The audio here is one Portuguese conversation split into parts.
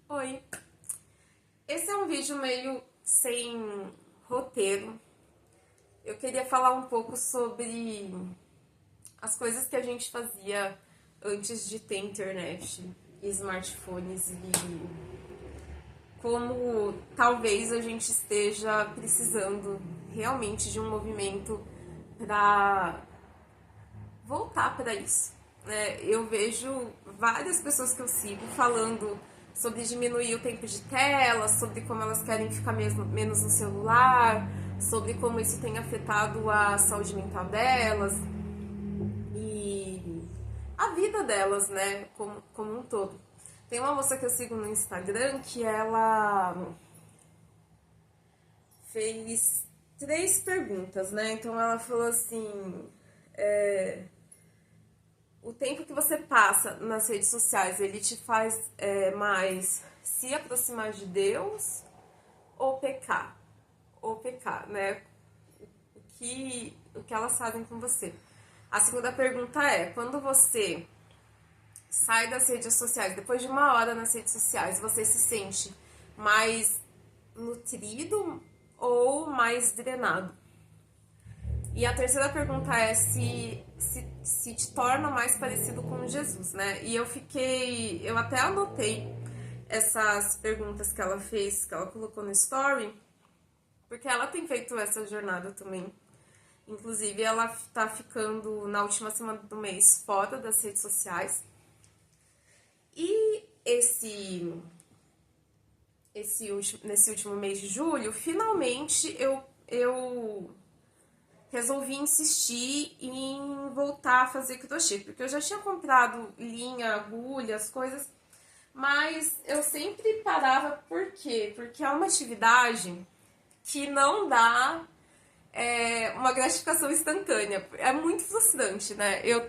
Oi, esse é um vídeo meio sem roteiro. Eu queria falar um pouco sobre as coisas que a gente fazia antes de ter internet e smartphones e como talvez a gente esteja precisando realmente de um movimento para voltar para isso, né? Eu vejo várias pessoas que eu sigo falando sobre diminuir o tempo de tela, sobre como elas querem ficar menos no celular, sobre como isso tem afetado a saúde mental delas e a vida delas, né, como um todo. Tem uma moça que eu sigo no Instagram que ela fez 3 perguntas, né? Então ela falou assim: o tempo que você passa nas redes sociais, ele te faz mais se aproximar de Deus ou pecar? Ou pecar, né? O que elas fazem com você. A segunda pergunta é, quando você sai das redes sociais, depois de 1 hora nas redes sociais, você se sente mais nutrido ou mais drenado? E a terceira pergunta é se te torna mais parecido com Jesus, né? E eu até anotei essas perguntas que ela fez, que ela colocou no story, porque ela tem feito essa jornada também. Inclusive, ela tá ficando na última semana do mês fora das redes sociais. E nesse último mês de julho, finalmente eu resolvi insistir em voltar a fazer crochê, porque eu já tinha comprado linha, agulha, as coisas, mas eu sempre parava. Por quê? Porque é uma atividade que não dá uma gratificação instantânea. É muito frustrante, né? Eu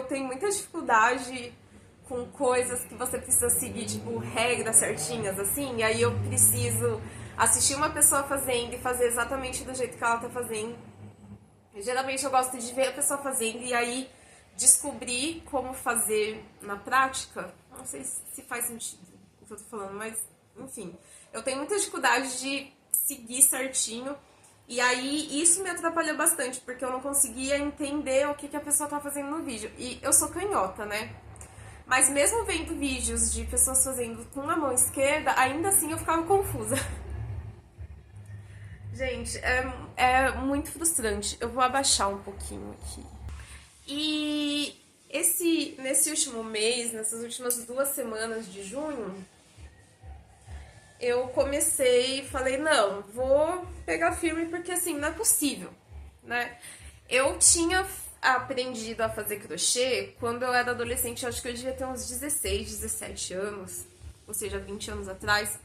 tenho muita dificuldade com coisas que você precisa seguir, tipo, regras certinhas, assim, e aí eu preciso assistir uma pessoa fazendo e fazer exatamente do jeito que ela tá fazendo. Geralmente eu gosto de ver a pessoa fazendo e aí descobrir como fazer na prática. Não sei se faz sentido o que eu tô falando, mas enfim. Eu tenho muita dificuldade de seguir certinho e aí isso me atrapalha bastante, porque eu não conseguia entender o que a pessoa tá fazendo no vídeo. E eu sou canhota, né? Mas mesmo vendo vídeos de pessoas fazendo com a mão esquerda, ainda assim eu ficava confusa. Gente, é muito frustrante. Eu vou abaixar um pouquinho aqui. E nesse último mês, nessas últimas 2 semanas de junho, eu comecei e falei, não, vou pegar firme porque assim, não é possível, né? Eu tinha aprendido a fazer crochê quando eu era adolescente, acho que eu devia ter uns 16, 17 anos, ou seja, 20 anos atrás.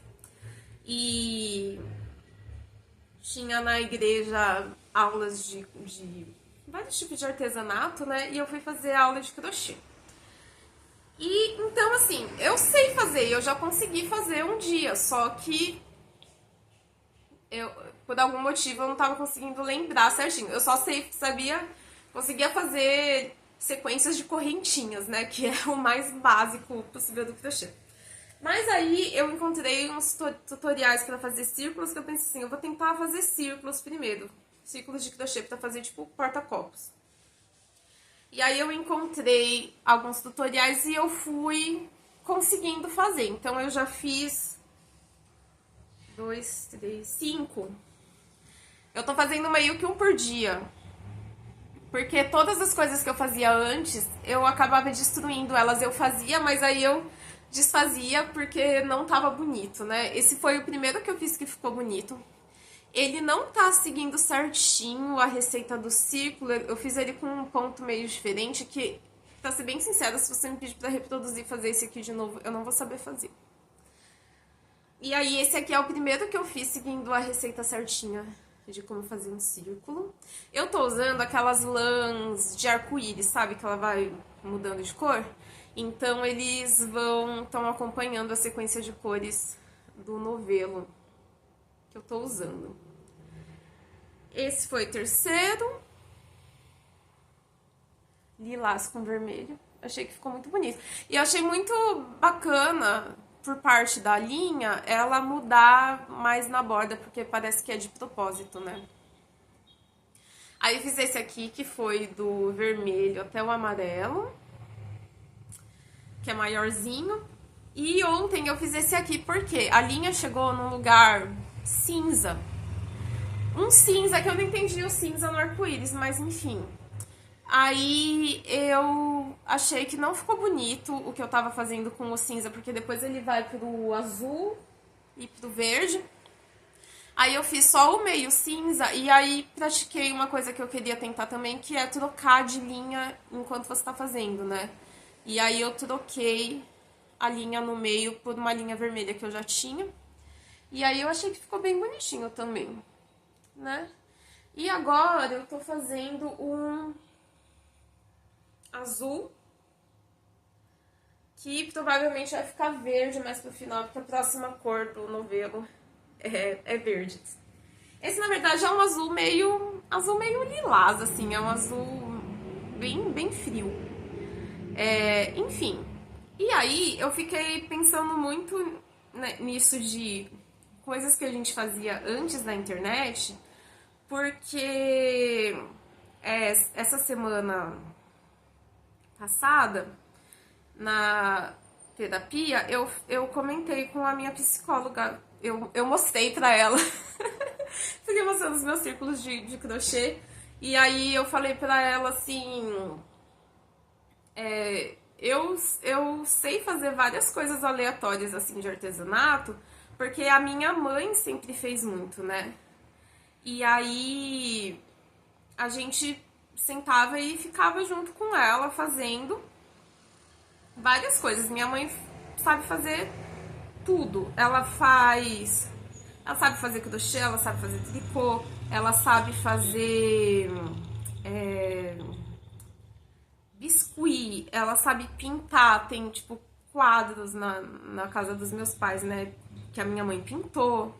E tinha na igreja aulas de vários tipos de artesanato, né? E eu fui fazer aula de crochê. E então, assim, eu sei fazer, eu já consegui fazer um dia, só que eu, por algum motivo, eu não tava conseguindo lembrar certinho. Eu só conseguia fazer sequências de correntinhas, né? Que é o mais básico possível do crochê. Mas aí eu encontrei uns tutoriais para fazer círculos que eu pensei assim, eu vou tentar fazer círculos primeiro. Círculos de crochê para fazer tipo porta-copos. E aí eu encontrei alguns tutoriais e eu fui conseguindo fazer. Então eu já fiz 2, 3, 5. Eu tô fazendo meio que um por dia. Porque todas as coisas que eu fazia antes, eu acabava destruindo elas. Eu fazia, mas aí eu desfazia porque não tava bonito, né? Esse foi o primeiro que eu fiz que ficou bonito. Ele não tá seguindo certinho a receita do círculo. Eu fiz ele com um ponto meio diferente que, pra ser bem sincera, se você me pedir pra reproduzir e fazer esse aqui de novo, eu não vou saber fazer. E aí esse aqui é o primeiro que eu fiz seguindo a receita certinha de como fazer um círculo. Eu tô usando aquelas lãs de arco-íris, sabe? Que ela vai mudando de cor. Então eles estão acompanhando a sequência de cores do novelo que eu tô usando. Esse foi o terceiro. Lilás com vermelho. Achei que ficou muito bonito. E eu achei muito bacana por parte da linha, ela mudar mais na borda, porque parece que é de propósito, né? Aí eu fiz esse aqui, que foi do vermelho até o amarelo, que é maiorzinho. E ontem eu fiz esse aqui porque a linha chegou num lugar cinza. Um cinza que eu não entendi o cinza no arco-íris, mas enfim. Aí eu achei que não ficou bonito o que eu tava fazendo com o cinza, porque depois ele vai pro azul e pro verde. Aí eu fiz só o meio cinza e aí pratiquei uma coisa que eu queria tentar também, que é trocar de linha enquanto você tá fazendo, né? E aí eu troquei a linha no meio por uma linha vermelha que eu já tinha. E aí eu achei que ficou bem bonitinho também, né? E agora eu tô fazendo um azul, que provavelmente vai ficar verde mais pro final, porque a próxima cor do novelo é verde. Esse, na verdade, é um azul meio lilás, assim, é um azul bem frio. Enfim, e aí eu fiquei pensando muito, né, nisso de coisas que a gente fazia antes da internet, porque essa semana passada, na terapia, eu comentei com a minha psicóloga, eu mostrei pra ela, fiquei mostrando os meus círculos de crochê, e aí eu falei pra ela assim, eu sei fazer várias coisas aleatórias assim de artesanato, porque a minha mãe sempre fez muito, né? E aí a gente sentava e ficava junto com ela fazendo várias coisas. Minha mãe sabe fazer tudo. Ela sabe fazer crochê, ela sabe fazer tricô, ela sabe fazer biscuit, ela sabe pintar. Tem, tipo, quadros na casa dos meus pais, né, que a minha mãe pintou.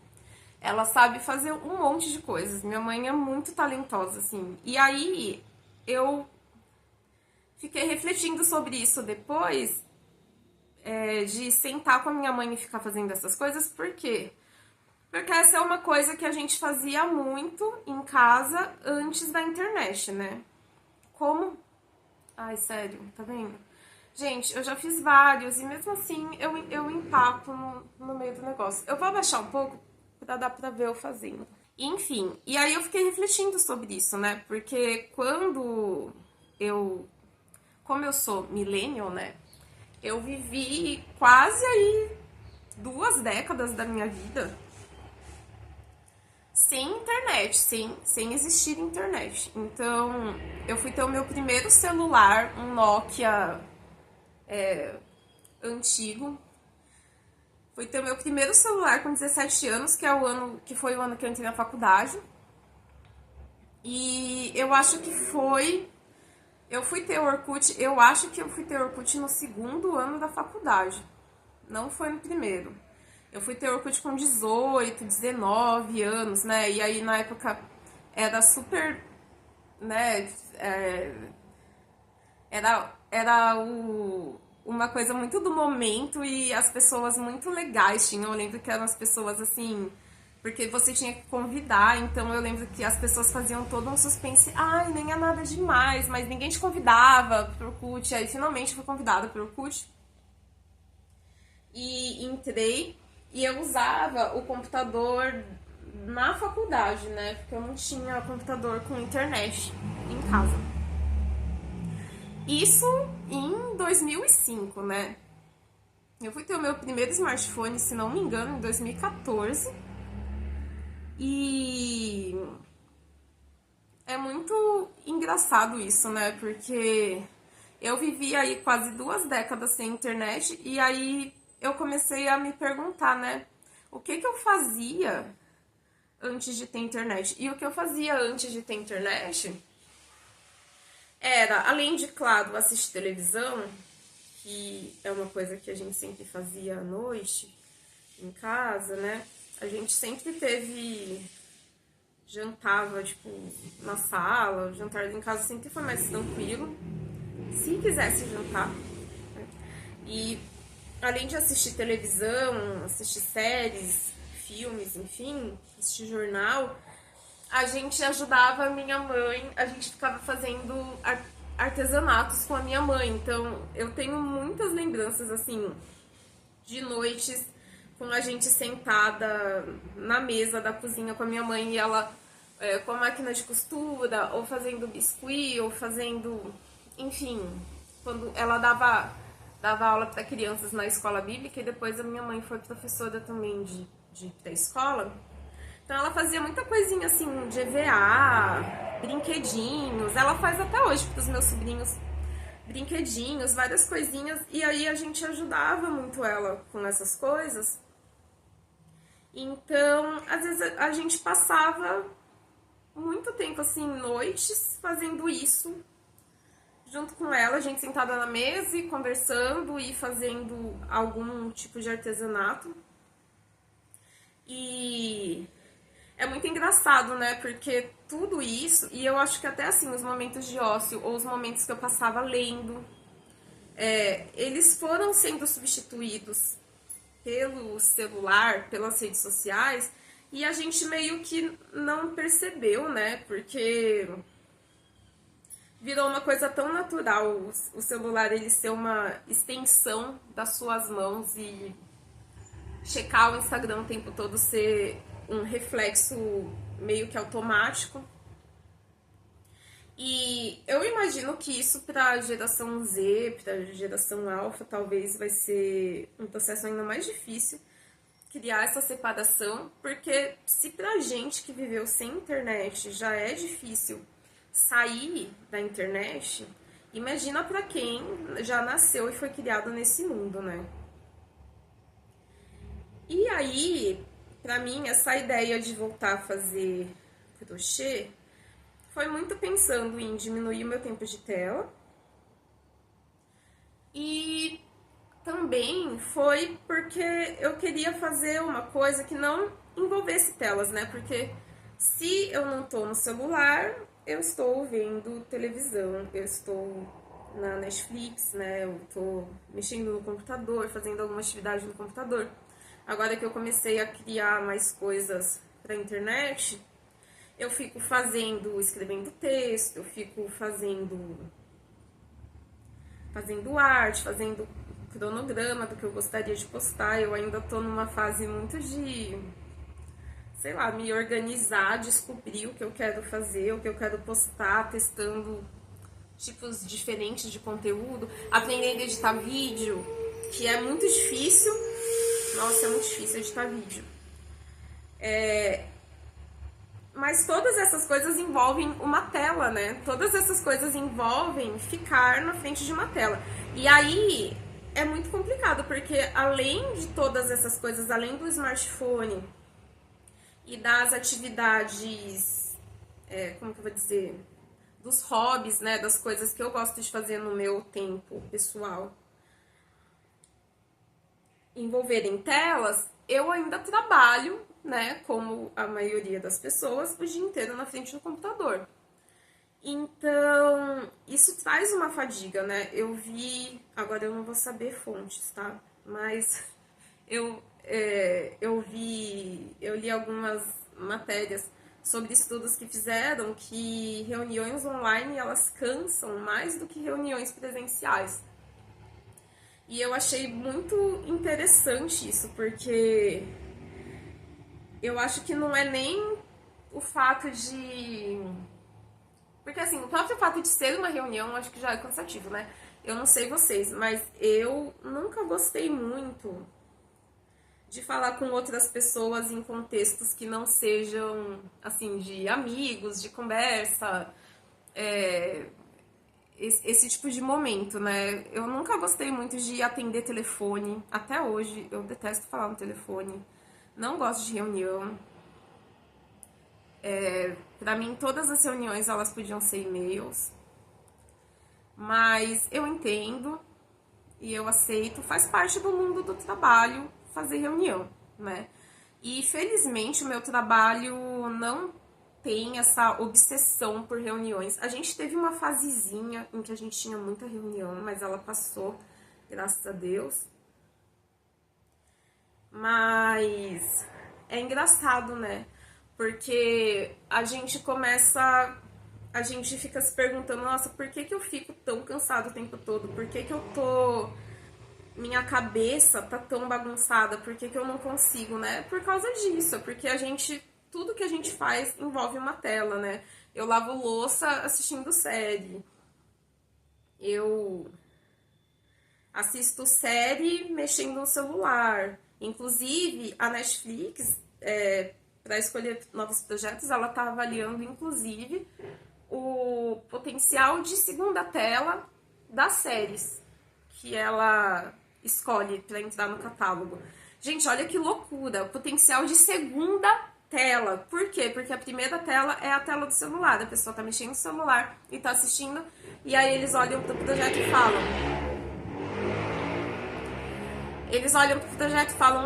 Ela sabe fazer um monte de coisas. Minha mãe é muito talentosa, assim. E aí eu fiquei refletindo sobre isso depois, de sentar com a minha mãe e ficar fazendo essas coisas. Por quê? Porque essa é uma coisa que a gente fazia muito em casa antes da internet, né? Como... Ai, sério, tá vendo? Gente, eu já fiz vários e mesmo assim eu empaco no meio do negócio. Eu vou abaixar um pouco pra dar pra ver eu fazendo. Enfim, e aí eu fiquei refletindo sobre isso, né? Porque quando como eu sou millennial, né? Eu vivi quase aí 2 décadas da minha vida sem internet, sem existir internet. Então, eu fui ter o meu primeiro celular, um Nokia antigo. Fui ter o meu primeiro celular com 17 anos, que foi o ano que eu entrei na faculdade. E eu acho que eu fui ter Orkut, eu acho que eu fui ter Orkut no 2º ano da faculdade. Não foi no primeiro. Eu fui ter Orkut com 18, 19 anos, né? E aí, na época, era super, né? Era uma coisa muito do momento e as pessoas muito legais tinham. Eu lembro que eram as pessoas, assim... Porque você tinha que convidar, então eu lembro que as pessoas faziam todo um suspense. Ai, nem é nada demais, mas ninguém te convidava pro Orkut. Aí, finalmente, fui convidada pro Orkut. E entrei... E eu usava o computador na faculdade, né? Porque eu não tinha computador com internet em casa. Isso em 2005, né? Eu fui ter o meu primeiro smartphone, se não me engano, em 2014. E é muito engraçado isso, né? Porque eu vivi aí quase 2 décadas sem internet e aí eu comecei a me perguntar, né? O que eu fazia antes de ter internet? E o que eu fazia antes de ter internet era, além de, claro, assistir televisão, que é uma coisa que a gente sempre fazia à noite, em casa, né? A gente sempre jantava, tipo, na sala, o jantar em casa sempre foi mais tranquilo, se quisesse jantar, né? E além de assistir televisão, assistir séries, filmes, enfim, assistir jornal, a gente ajudava a minha mãe, a gente ficava fazendo artesanatos com a minha mãe. Então, eu tenho muitas lembranças, assim, de noites com a gente sentada na mesa da cozinha com a minha mãe e ela com a máquina de costura, ou fazendo biscuit, ou fazendo, enfim, quando ela dava aula para crianças na escola bíblica, e depois a minha mãe foi professora também de pré-escola. Então ela fazia muita coisinha assim de EVA, brinquedinhos. Ela faz até hoje para os meus sobrinhos brinquedinhos, várias coisinhas. E aí a gente ajudava muito ela com essas coisas. Então, às vezes a gente passava muito tempo assim, noites, fazendo isso junto com ela, a gente sentada na mesa e conversando e fazendo algum tipo de artesanato. E é muito engraçado, né? Porque tudo isso, e eu acho que até assim, os momentos de ócio ou os momentos que eu passava lendo, eles foram sendo substituídos pelo celular, pelas redes sociais, e a gente meio que não percebeu, né? Porque virou uma coisa tão natural o celular ele ser uma extensão das suas mãos e checar o Instagram o tempo todo ser um reflexo meio que automático. E eu imagino que isso para a geração Z, para a geração alfa, talvez vai ser um processo ainda mais difícil criar essa separação, porque se pra gente que viveu sem internet já é difícil sair da internet, imagina para quem já nasceu e foi criado nesse mundo, né? E aí, pra mim, essa ideia de voltar a fazer crochê foi muito pensando em diminuir o meu tempo de tela e também foi porque eu queria fazer uma coisa que não envolvesse telas, né? Porque se eu não tô no celular, eu estou vendo televisão, eu estou na Netflix, né? Eu tô mexendo no computador, fazendo alguma atividade no computador. Agora que eu comecei a criar mais coisas pra internet, eu fico escrevendo texto, eu fico fazendo arte, fazendo cronograma do que eu gostaria de postar. Eu ainda tô numa fase muito de, sei lá, me organizar, descobrir o que eu quero fazer, o que eu quero postar, testando tipos diferentes de conteúdo, aprendendo a editar vídeo, que é muito difícil. Nossa, é muito difícil editar vídeo. Mas todas essas coisas envolvem uma tela, né? Todas essas coisas envolvem ficar na frente de uma tela. E aí é muito complicado, porque além de todas essas coisas, além do smartphone e das atividades, como que eu vou dizer? Dos hobbies, né? Das coisas que eu gosto de fazer no meu tempo pessoal, envolverem telas, eu ainda trabalho, né, como a maioria das pessoas, o dia inteiro na frente do computador. Então, isso traz uma fadiga, né? Agora eu não vou saber fontes, tá? Mas eu li algumas matérias sobre estudos que fizeram que reuniões online, elas cansam mais do que reuniões presenciais. E eu achei muito interessante isso, porque eu acho que não é nem o fato de... Porque assim, o próprio fato de ser uma reunião, eu acho que já é cansativo, né? Eu não sei vocês, mas eu nunca gostei muito de falar com outras pessoas em contextos que não sejam, assim, de amigos, de conversa, esse tipo de momento, né? Eu nunca gostei muito de atender telefone, até hoje eu detesto falar no telefone, não gosto de reunião. Pra mim, todas as reuniões elas podiam ser e-mails, mas eu entendo e eu aceito, faz parte do mundo do trabalho fazer reunião, né? E felizmente o meu trabalho não tem essa obsessão por reuniões. A gente teve uma fasezinha em que a gente tinha muita reunião, mas ela passou, graças a Deus. Mas é engraçado, né? Porque a gente fica se perguntando, nossa, por que que eu fico tão cansado o tempo todo? Por que que eu tô, minha cabeça tá tão bagunçada? Por que que eu não consigo, né? Por causa disso, porque tudo que a gente faz envolve uma tela, né? Eu lavo louça assistindo série. Eu assisto série mexendo no celular. Inclusive, a Netflix, para escolher novos projetos, ela está avaliando, inclusive, o potencial de segunda tela das séries que ela escolhe para entrar no catálogo. Gente, olha que loucura! O potencial de segunda tela. Por quê? Porque a primeira tela é a tela do celular. A pessoa tá mexendo no celular e tá assistindo, e aí eles olham pro projeto e falam: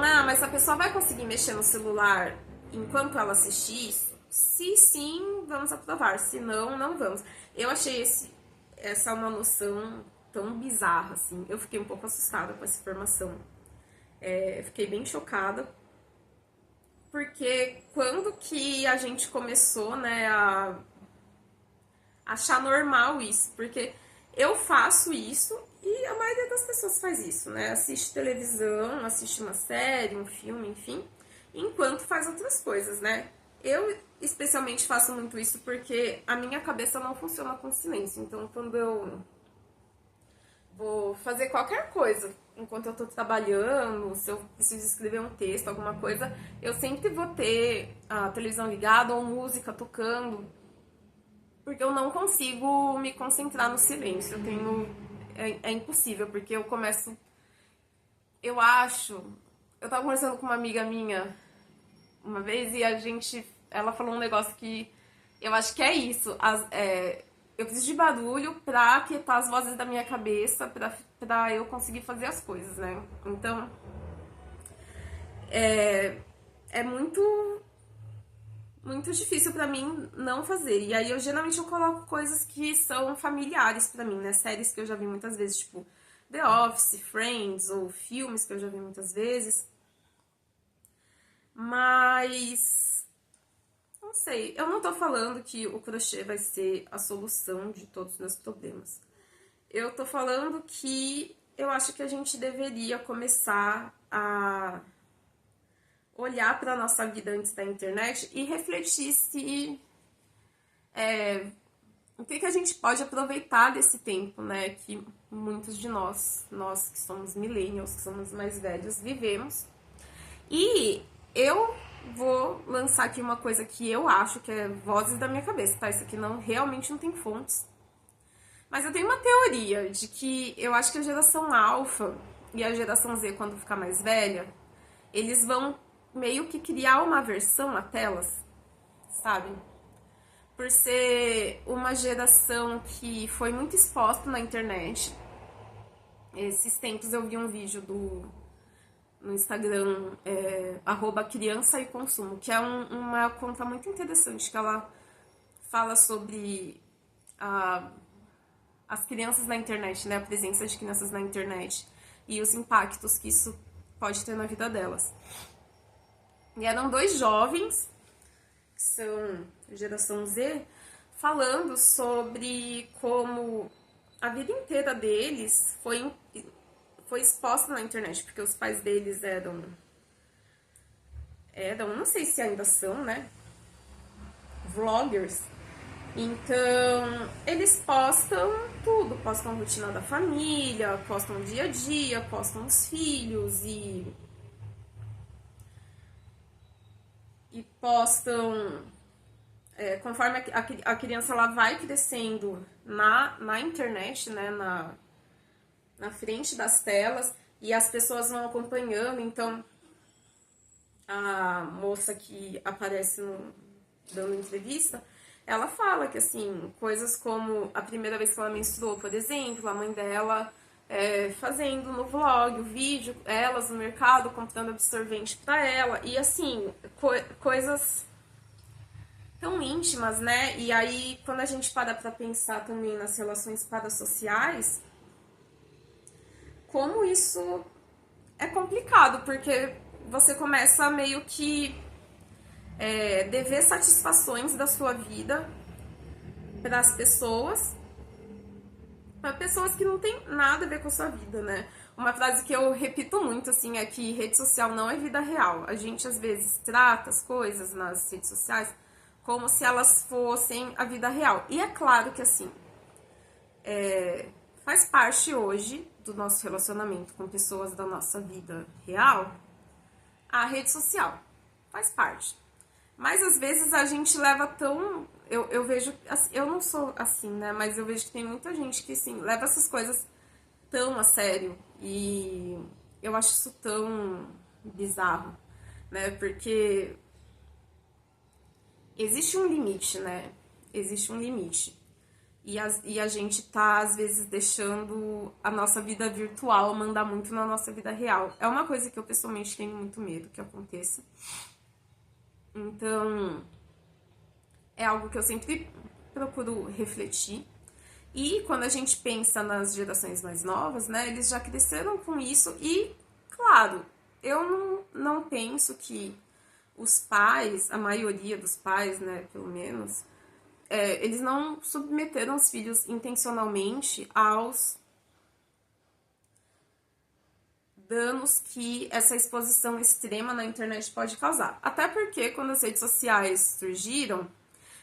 ah, mas a pessoa vai conseguir mexer no celular enquanto ela assistir isso? Se sim, vamos aprovar. Se não, não vamos. Eu achei essa uma noção tão bizarra, assim. Eu fiquei um pouco assustada com essa informação. Fiquei bem chocada. Porque quando que a gente começou, né, a achar normal isso? Porque eu faço isso e a maioria das pessoas faz isso, né? Assiste televisão, assiste uma série, um filme, enfim, enquanto faz outras coisas, né? Eu especialmente faço muito isso porque a minha cabeça não funciona com silêncio. Então, quando eu vou fazer qualquer coisa, enquanto eu tô trabalhando, se eu preciso escrever um texto, alguma coisa, eu sempre vou ter a televisão ligada ou música tocando, porque eu não consigo me concentrar no silêncio. É impossível, porque eu começo. Eu acho. Eu tava conversando com uma amiga minha uma vez e ela falou um negócio que eu acho que é isso. Eu preciso de barulho pra quietar as vozes da minha cabeça, pra eu conseguir fazer as coisas, né? Então, é muito difícil pra mim não fazer. E aí, geralmente eu coloco coisas que são familiares pra mim, né? Séries que eu já vi muitas vezes, tipo The Office, Friends, ou filmes que eu já vi muitas vezes. Mas não sei, eu não tô falando que o crochê vai ser a solução de todos os meus problemas. Eu tô falando que eu acho que a gente deveria começar a olhar para nossa vida antes da internet e refletir se o que a gente pode aproveitar desse tempo, né, que muitos de nós que somos millennials, que somos mais velhos, vivemos. E eu vou lançar aqui uma coisa que eu acho que é vozes da minha cabeça, tá? Isso aqui realmente não tem fontes. Mas eu tenho uma teoria de que eu acho que a geração alfa e a geração Z, quando ficar mais velha, eles vão meio que criar uma versão a telas, sabe? Por ser uma geração que foi muito exposta na internet. Esses tempos eu vi um vídeo no Instagram, @criança e consumo, que é uma conta muito interessante, que ela fala sobre as crianças na internet, né, a presença de crianças na internet e os impactos que isso pode ter na vida delas. E eram dois jovens, que são geração Z, falando sobre como a vida inteira deles foi exposta na internet, porque os pais deles eram, não sei se ainda são, né, vloggers. Então, eles postam tudo, postam a rotina da família, postam o dia a dia, postam os filhos e postam, conforme a criança ela vai crescendo na internet, né, na frente das telas, e as pessoas vão acompanhando. Então, a moça que aparece dando entrevista, ela fala que, assim, coisas como a primeira vez que ela menstruou, por exemplo, a mãe dela fazendo no vlog o vídeo, elas no mercado comprando absorvente pra ela, e assim, coisas tão íntimas, né? E aí, quando a gente para pra pensar também nas relações parasociais, como isso é complicado, porque você começa a meio que dever satisfações da sua vida para as pessoas, para pessoas que não tem nada a ver com a sua vida, né? Uma frase que eu repito muito, assim, é que rede social não é vida real. A gente, às vezes, trata as coisas nas redes sociais como se elas fossem a vida real. E é claro que, assim, faz parte hoje do nosso relacionamento com pessoas da nossa vida real a rede social. Faz parte. Mas às vezes a gente leva tão. Eu vejo. Eu não sou assim, né? Mas eu vejo que tem muita gente que, assim, leva essas coisas tão a sério. E eu acho isso tão bizarro, né? Porque existe um limite, né? Existe um limite. E a gente tá, às vezes, deixando a nossa vida virtual mandar muito na nossa vida real. É uma coisa que eu, pessoalmente, tenho muito medo que aconteça. Então, é algo que eu sempre procuro refletir. E quando a gente pensa nas gerações mais novas, né, eles já cresceram com isso e, claro, eu não penso que os pais, a maioria dos pais, né, pelo menos, eles não submeteram os filhos intencionalmente aos danos que essa exposição extrema na internet pode causar. Até porque quando as redes sociais surgiram,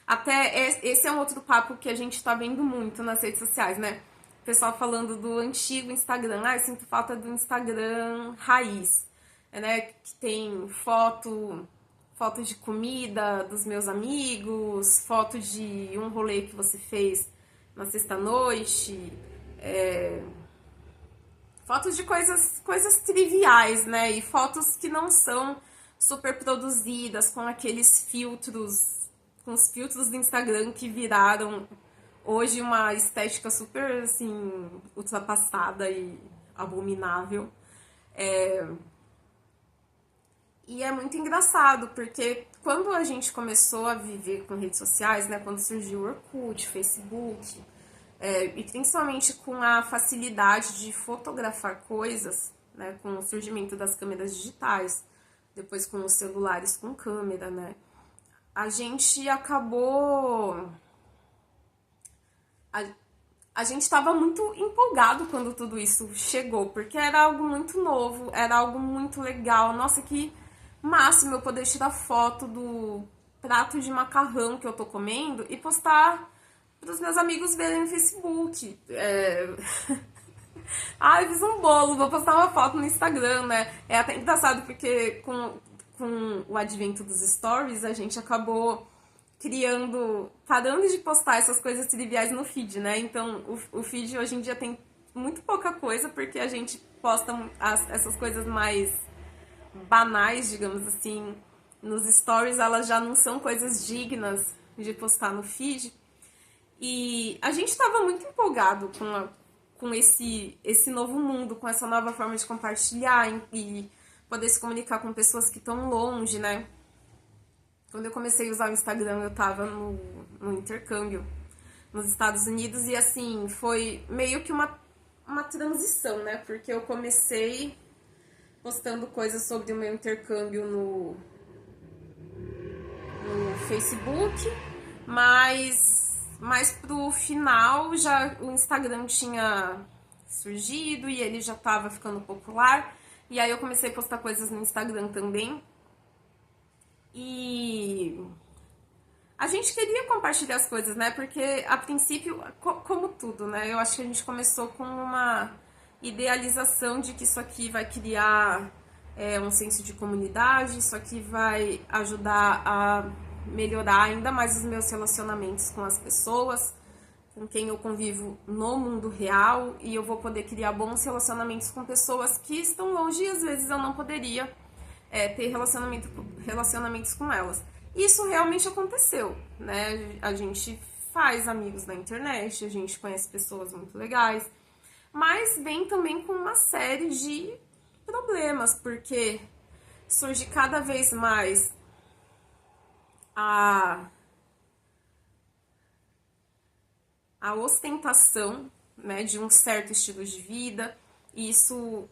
até esse é um outro papo que a gente tá vendo muito nas redes sociais, né? O pessoal falando do antigo Instagram. Ah, eu sinto falta do Instagram raiz, né? Que tem foto de comida dos meus amigos, foto de um rolê que você fez na sexta-noite, fotos de coisas triviais, né? E fotos que não são super produzidas, com aqueles filtros, com os filtros do Instagram que viraram hoje uma estética super, assim, ultrapassada e abominável. E é muito engraçado, porque quando a gente começou a viver com redes sociais, né? Quando surgiu o Orkut, Facebook, e principalmente com a facilidade de fotografar coisas, né, com o surgimento das câmeras digitais, depois com os celulares com câmera, né, a gente acabou. A, a gente estava muito empolgado quando tudo isso chegou, porque era algo muito novo, era algo muito legal. Nossa, que máximo eu poder tirar foto do prato de macarrão que eu tô comendo e postar para os meus amigos verem no Facebook. Ah, eu fiz um bolo, vou postar uma foto no Instagram, né? É até engraçado porque com o advento dos stories, a gente acabou parando de postar essas coisas triviais no feed, né? Então, o feed hoje em dia tem muito pouca coisa, porque a gente posta essas coisas mais banais, digamos assim, nos stories, elas já não são coisas dignas de postar no feed. E a gente estava muito empolgado com esse novo mundo, com essa nova forma de compartilhar e poder se comunicar com pessoas que estão longe, né? Quando eu comecei a usar o Instagram, eu estava no intercâmbio nos Estados Unidos e, assim, foi meio que uma transição, né? Porque eu comecei postando coisas sobre o meu intercâmbio no Facebook, mas pro final já o Instagram tinha surgido e ele já estava ficando popular. E aí eu comecei a postar coisas no Instagram também. E a gente queria compartilhar as coisas, né? Porque a princípio, como tudo, né? Eu acho que a gente começou com uma idealização de que isso aqui vai criar um senso de comunidade, isso aqui vai ajudar a melhorar ainda mais os meus relacionamentos com as pessoas, com quem eu convivo no mundo real, e eu vou poder criar bons relacionamentos com pessoas que estão longe e às vezes eu não poderia ter relacionamentos com elas. Isso realmente aconteceu, né? A gente faz amigos na internet, a gente conhece pessoas muito legais, mas vem também com uma série de problemas, porque surge cada vez mais a ostentação, né, de um certo estilo de vida, e isso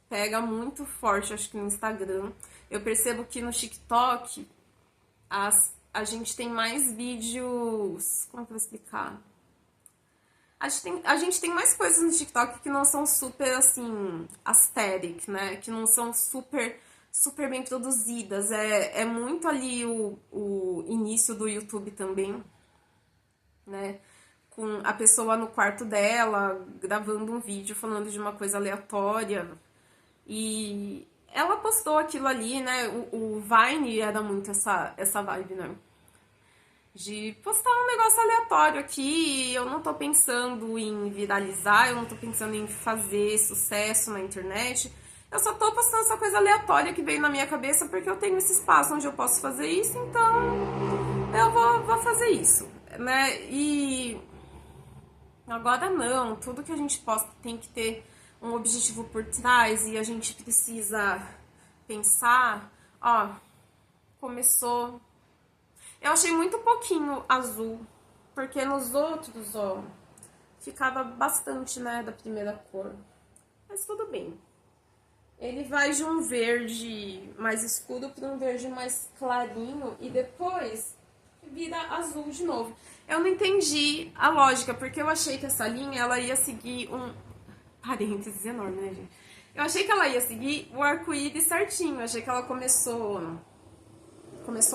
pega muito forte, acho que no Instagram. Eu percebo que no TikTok a gente tem mais vídeos. Como que eu vou explicar? A gente tem mais coisas no TikTok que não são super, assim, aesthetic, né? Que não são super bem produzidas. É muito ali o início do YouTube também, né? Com a pessoa no quarto dela, gravando um vídeo falando de uma coisa aleatória. E ela postou aquilo ali, né? O Vine era muito essa vibe, né? De postar um negócio aleatório aqui, eu não tô pensando em viralizar, eu não tô pensando em fazer sucesso na internet. Eu só tô postando essa coisa aleatória que veio na minha cabeça porque eu tenho esse espaço onde eu posso fazer isso, então eu vou fazer isso, né? E agora não, tudo que a gente posta tem que ter um objetivo por trás e a gente precisa pensar, ó, começou. Eu achei muito pouquinho azul, porque nos outros, ó, ficava bastante, né, da primeira cor. Mas tudo bem. Ele vai de um verde mais escuro para um verde mais clarinho e depois vira azul de novo. Eu não entendi a lógica, porque eu achei que essa linha ela ia seguir um parênteses enorme, né, gente? Eu achei que ela ia seguir o arco-íris certinho. Eu achei que ela começou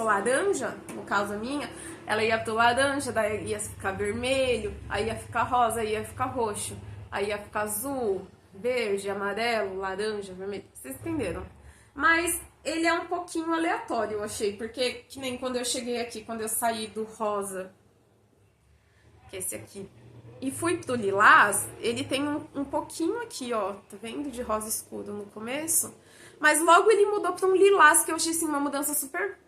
laranja, no caso a minha, ela ia pro laranja, daí ia ficar vermelho, aí ia ficar rosa, aí ia ficar roxo, aí ia ficar azul, verde, amarelo, laranja, vermelho. Vocês entenderam? Mas ele é um pouquinho aleatório, eu achei, porque que nem quando eu cheguei aqui, quando eu saí do rosa, que é esse aqui, e fui pro lilás, ele tem um pouquinho aqui, ó, tá vendo? De rosa escuro no começo, mas logo ele mudou pra um lilás, que eu achei assim, uma mudança super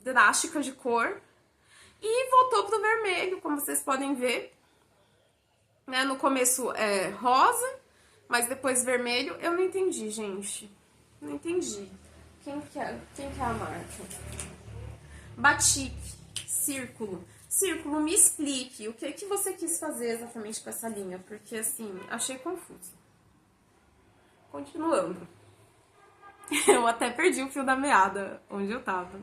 drástica de cor. E voltou pro vermelho, como vocês podem ver. Né? No começo é rosa, mas depois vermelho. Eu não entendi, gente. Não entendi. Quem que é a marca? Batik, círculo. Círculo, me explique o que você quis fazer exatamente com essa linha, porque assim, achei confuso. Continuando. Eu até perdi o fio da meada onde eu tava.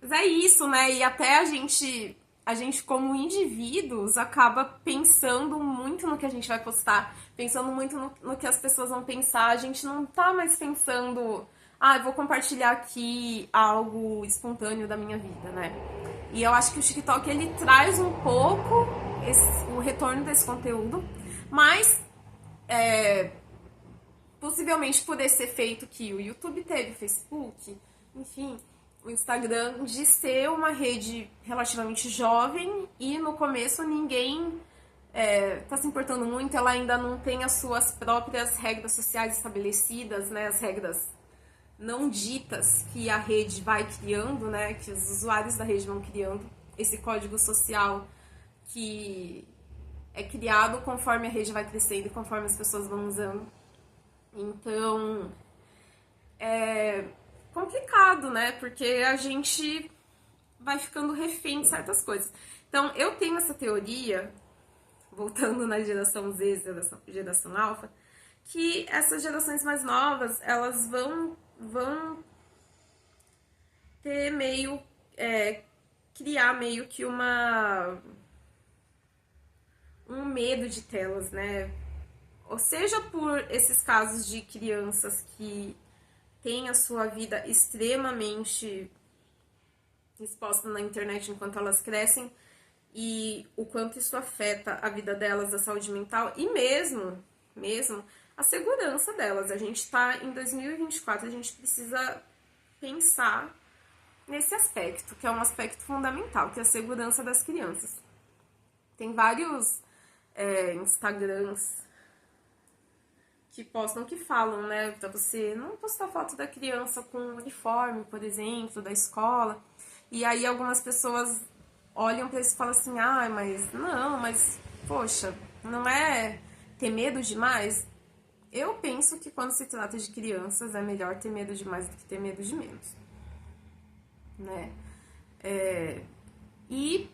Mas é isso, né? E até a gente como indivíduos acaba pensando muito no que a gente vai postar, pensando muito no que as pessoas vão pensar. A gente não tá mais pensando, eu vou compartilhar aqui algo espontâneo da minha vida, né? E eu acho que o TikTok ele traz um pouco o retorno desse conteúdo, mas possivelmente por esse efeito que o YouTube teve, o Facebook, enfim, o Instagram, de ser uma rede relativamente jovem e no começo ninguém tá se importando muito, ela ainda não tem as suas próprias regras sociais estabelecidas, né, as regras não ditas que a rede vai criando, né, que os usuários da rede vão criando, esse código social que é criado conforme a rede vai crescendo e conforme as pessoas vão usando. Então, é complicado, né? Porque a gente vai ficando refém de certas coisas. Então, eu tenho essa teoria, voltando na geração Z, geração alfa, que essas gerações mais novas, elas vão ter meio, criar meio que um medo de telas, né? Ou seja, por esses casos de crianças que têm a sua vida extremamente exposta na internet enquanto elas crescem e o quanto isso afeta a vida delas, a saúde mental e mesmo a segurança delas. A gente tá em 2024, a gente precisa pensar nesse aspecto, que é um aspecto fundamental, que é a segurança das crianças. Tem vários Instagrams que postam, que falam, né, pra você não postar foto da criança com uniforme, por exemplo, da escola. E aí algumas pessoas olham pra isso e falam assim, mas, poxa, não é ter medo demais? Eu penso que quando se trata de crianças é melhor ter medo de mais do que ter medo de menos, né? E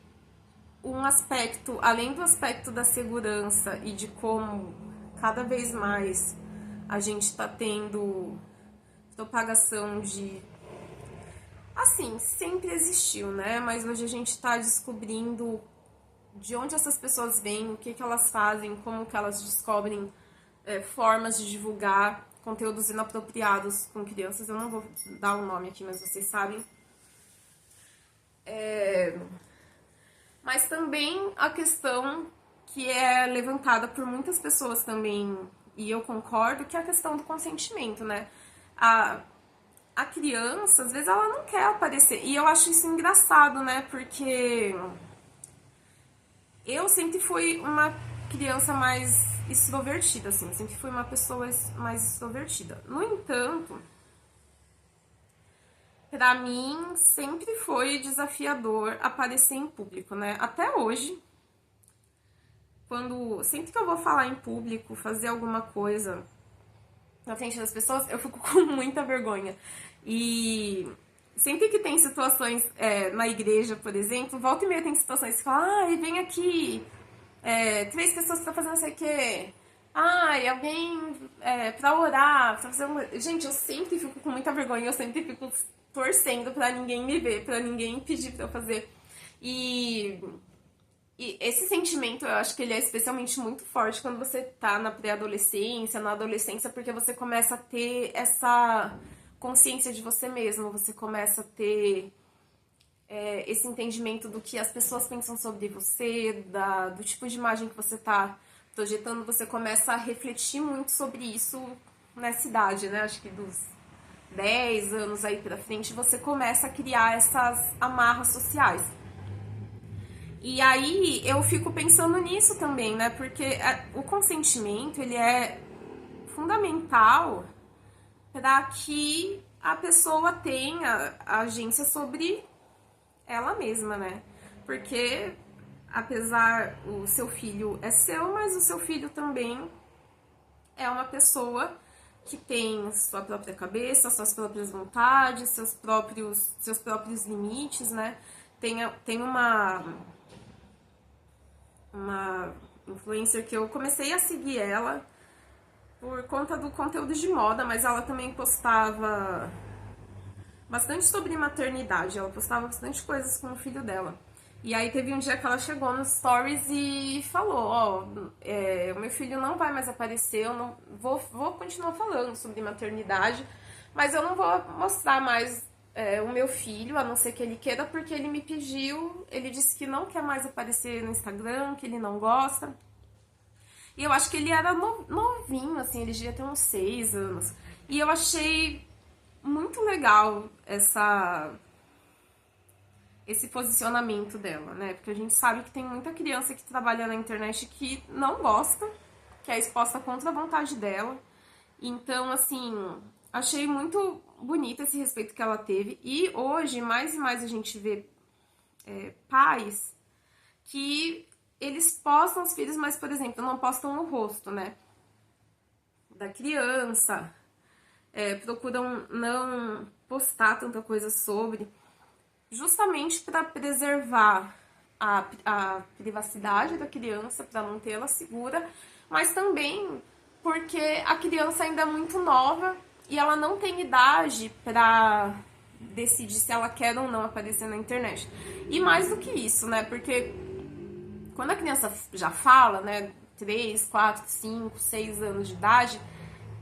um aspecto, além do aspecto da segurança e de como cada vez mais a gente tá tendo propagação de... Assim, sempre existiu, né? Mas hoje a gente tá descobrindo de onde essas pessoas vêm, o que elas fazem, como que elas descobrem formas de divulgar conteúdos inapropriados com crianças. Eu não vou dar o nome aqui, mas vocês sabem. Mas também a questão que é levantada por muitas pessoas também, e eu concordo, que é a questão do consentimento, né? A criança, às vezes, ela não quer aparecer. E eu acho isso engraçado, né? Porque eu sempre fui uma criança mais extrovertida, assim. Sempre fui uma pessoa mais extrovertida. No entanto, pra mim, sempre foi desafiador aparecer em público, né? Até hoje, sempre que eu vou falar em público, fazer alguma coisa na frente das pessoas, eu fico com muita vergonha. E sempre que tem situações na igreja, por exemplo, volta e meia tem situações que falam, ai, vem aqui, 3 pessoas pra fazer não sei o quê. Ai, alguém pra orar, pra fazer uma... Gente, eu sempre fico com muita vergonha, eu sempre fico torcendo pra ninguém me ver, pra ninguém pedir pra eu fazer. E esse sentimento, eu acho que ele é especialmente muito forte quando você tá na pré-adolescência, na adolescência, porque você começa a ter essa consciência de você mesmo, você começa a ter esse entendimento do que as pessoas pensam sobre você, do tipo de imagem que você tá projetando, você começa a refletir muito sobre isso nessa idade, né? Acho que dos 10 anos aí pra frente, você começa a criar essas amarras sociais. E aí eu fico pensando nisso também, né? Porque o consentimento, ele é fundamental para que a pessoa tenha agência sobre ela mesma, né? Porque apesar o seu filho é seu, mas o seu filho também é uma pessoa que tem sua própria cabeça, suas próprias vontades, seus próprios limites, né? Tem uma influencer que eu comecei a seguir ela por conta do conteúdo de moda, mas ela também postava bastante sobre maternidade, ela postava bastante coisas com o filho dela. E aí teve um dia que ela chegou nos stories e falou, o meu filho não vai mais aparecer, eu não vou continuar falando sobre maternidade, mas eu não vou mostrar mais o meu filho, a não ser que ele queira, porque ele me pediu, ele disse que não quer mais aparecer no Instagram, que ele não gosta. E eu acho que ele era novinho, assim, ele devia ter uns 6 anos. E eu achei muito legal esse posicionamento dela, né? Porque a gente sabe que tem muita criança que trabalha na internet que não gosta, que é exposta contra a vontade dela. Então, assim, achei muito bonito esse respeito que ela teve. E hoje, mais e mais a gente vê pais que eles postam os filhos, mas, por exemplo, não postam o rosto, né? Da criança. Procuram não postar tanta coisa sobre, justamente para preservar a privacidade da criança, para mantê-la segura, mas também porque a criança ainda é muito nova e ela não tem idade para decidir se ela quer ou não aparecer na internet. E mais do que isso, né? Porque quando a criança já fala, né, 3, 4, 5, 6 anos de idade,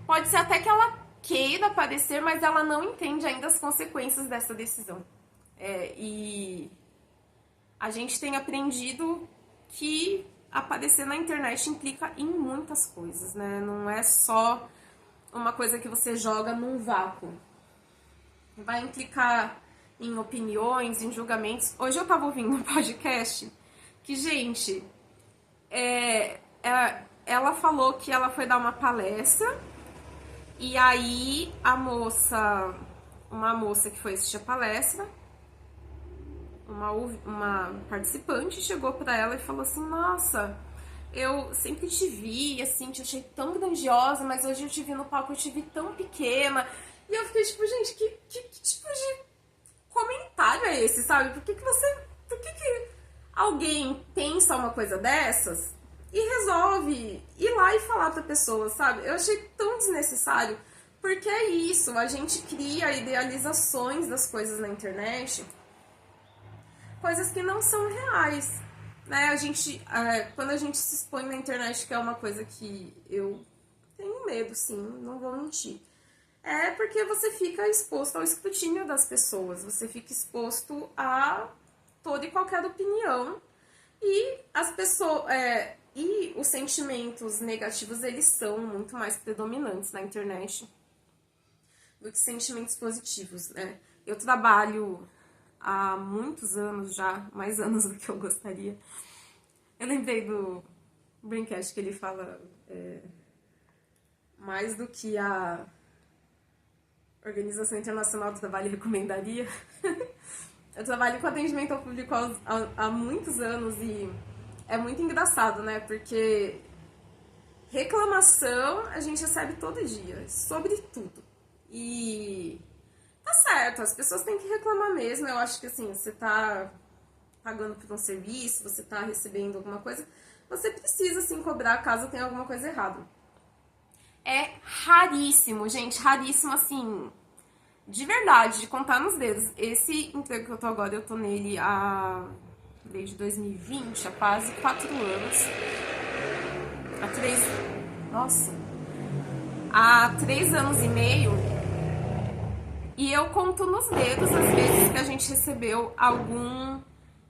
pode ser até que ela queira aparecer, mas ela não entende ainda as consequências dessa decisão. E a gente tem aprendido que aparecer na internet implica em muitas coisas, né? Não é só uma coisa que você joga num vácuo. Vai implicar em opiniões, em julgamentos. Hoje eu tava ouvindo um podcast que, gente, ela falou que ela foi dar uma palestra e aí uma moça que foi assistir a palestra, uma participante chegou pra ela e falou assim, nossa, eu sempre te vi, assim, te achei tão grandiosa, mas hoje eu te vi no palco, eu te vi tão pequena. E eu fiquei tipo, gente, que tipo de comentário é esse, sabe? Por que alguém pensa uma coisa dessas e resolve ir lá e falar pra pessoa, sabe? Eu achei tão desnecessário, porque é isso, a gente cria idealizações das coisas na internet, coisas que não são reais, né? Quando a gente se expõe na internet, que é uma coisa que eu tenho medo, sim, não vou mentir, é porque você fica exposto ao escrutínio das pessoas, você fica exposto a toda e qualquer opinião, e as pessoas, e os sentimentos negativos, eles são muito mais predominantes na internet do que sentimentos positivos, né? Eu trabalho há muitos anos já, mais anos do que eu gostaria. Eu lembrei do Braincast que ele fala mais do que a Organização Internacional do Trabalho recomendaria. Eu trabalho com atendimento ao público há muitos anos e é muito engraçado, né? Porque reclamação a gente recebe todo dia, sobre tudo. E tá certo, as pessoas têm que reclamar mesmo. Eu acho que assim, você tá pagando por um serviço, você tá recebendo alguma coisa, você precisa sim cobrar caso tenha alguma coisa errada. É raríssimo, gente, raríssimo assim, de verdade, de contar nos dedos. Esse emprego que eu tô agora, eu tô nele desde 2020, há quase 4 anos. Há 3 anos e meio. E eu conto nos dedos as vezes que a gente recebeu algum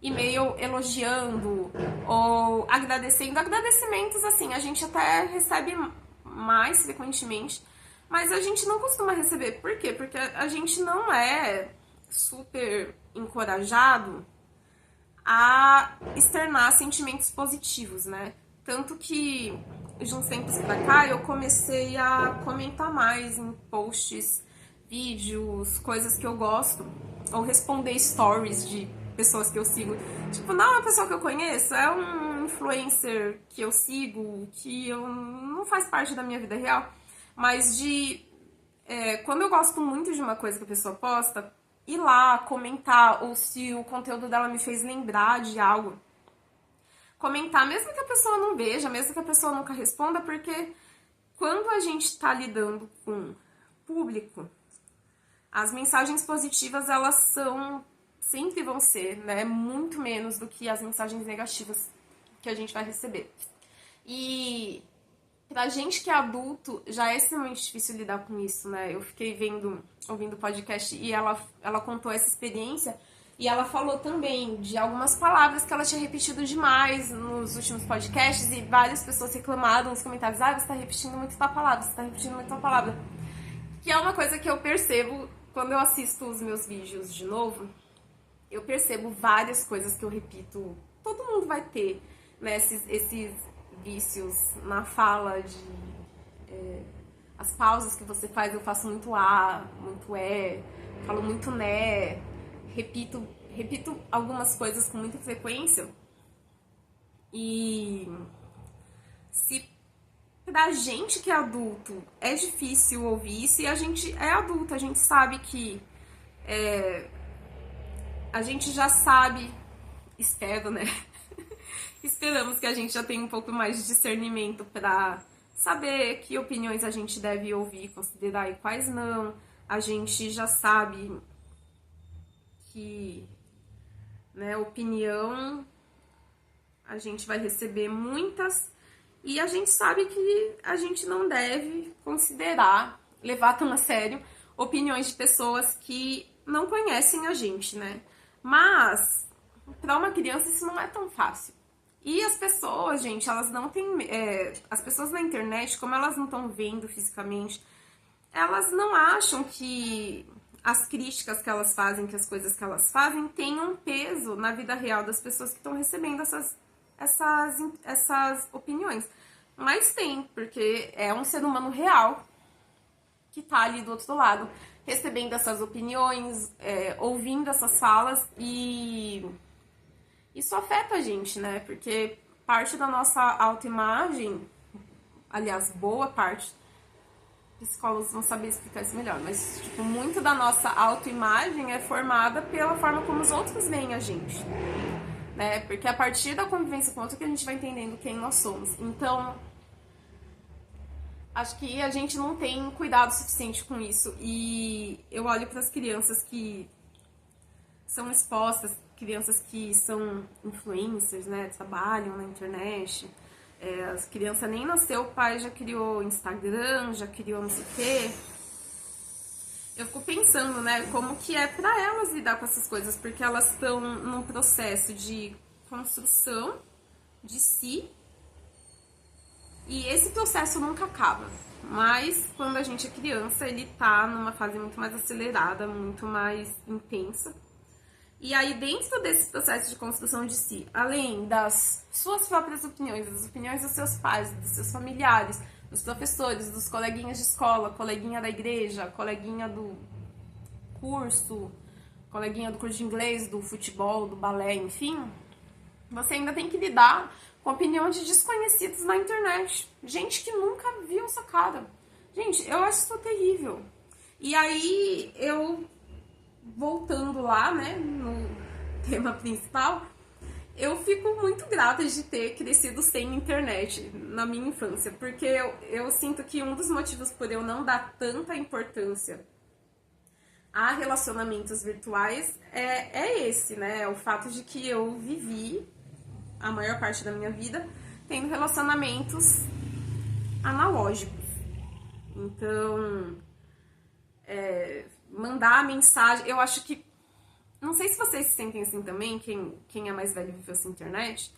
e-mail elogiando ou agradecendo. Agradecimentos, assim, a gente até recebe mais frequentemente, mas a gente não costuma receber. Por quê? Porque a gente não é super encorajado a externar sentimentos positivos, né? Tanto que de uns tempos pra cá eu comecei a comentar mais em posts, vídeos, coisas que eu gosto, ou responder stories de pessoas que eu sigo. Tipo, não é uma pessoa que eu conheço, é um influencer que eu sigo, que não faz parte da minha vida real, mas quando eu gosto muito de uma coisa que a pessoa posta, ir lá, comentar, ou se o conteúdo dela me fez lembrar de algo, comentar, mesmo que a pessoa não veja, mesmo que a pessoa nunca responda, porque quando a gente tá lidando com público, as mensagens positivas, elas sempre vão ser, né, muito menos do que as mensagens negativas que a gente vai receber. E pra gente que é adulto, já é extremamente difícil lidar com isso, né? Eu fiquei ouvindo o podcast e ela contou essa experiência e ela falou também de algumas palavras que ela tinha repetido demais nos últimos podcasts e várias pessoas reclamaram nos comentários: você tá repetindo muito tua palavra, você tá repetindo muito tua palavra. Que é uma coisa que eu percebo quando eu assisto os meus vídeos de novo, eu percebo várias coisas que eu repito. Todo mundo vai ter, né, esses vícios na fala, as pausas que você faz, eu faço muito muito falo muito né, repito algumas coisas com muita frequência. E se pra gente que é adulto é difícil ouvir isso, e a gente é adulto, a gente sabe que a gente já sabe, espero, né? Esperamos que a gente já tenha um pouco mais de discernimento pra saber que opiniões a gente deve ouvir, considerar e quais não. A gente já sabe que, né, opinião a gente vai receber muitas, e a gente sabe que a gente não deve levar tão a sério opiniões de pessoas que não conhecem a gente, né? Mas para uma criança isso não é tão fácil. E as pessoas, gente, elas não têm... as pessoas na internet, como elas não estão vendo fisicamente, elas não acham que as críticas que elas fazem, que as coisas que elas fazem, tenham peso na vida real das pessoas que estão recebendo essas opiniões. Mas tem, porque é um ser humano real que tá ali do outro lado, recebendo essas opiniões, ouvindo essas falas, e isso afeta a gente, né? Porque parte da nossa autoimagem, aliás, boa parte, psicólogos vão saber explicar isso melhor, mas tipo, muito da nossa autoimagem é formada pela forma como os outros veem a gente. né? Porque a partir da convivência com o outro que a gente vai entendendo quem nós somos. Então, acho que a gente não tem cuidado suficiente com isso. E eu olho para as crianças que são expostas, crianças que são influencers, né? Trabalham na internet. As crianças nem nasceu, o pai já criou Instagram, já criou não sei o quê. Eu fico pensando, né, como que é pra elas lidar com essas coisas, porque elas estão num processo de construção de si e esse processo nunca acaba. Mas quando a gente é criança, ele tá numa fase muito mais acelerada, muito mais intensa. E aí, dentro desse processo de construção de si, além das suas próprias opiniões, das opiniões dos seus pais, dos seus familiares, dos professores, dos coleguinhas de escola, coleguinha da igreja, coleguinha do curso, coleguinha do curso de inglês, do futebol, do balé, enfim, você ainda tem que lidar com a opinião de desconhecidos na internet. Gente que nunca viu essa cara. Gente, eu acho isso terrível. E aí, voltando lá, né, no tema principal, eu fico muito grata de ter crescido sem internet na minha infância, porque eu sinto que um dos motivos por eu não dar tanta importância a relacionamentos virtuais é esse, né, o fato de que eu vivi a maior parte da minha vida tendo relacionamentos analógicos. Então, mandar mensagem, eu acho que, não sei se vocês se sentem assim também, quem é mais velho e viveu essa internet,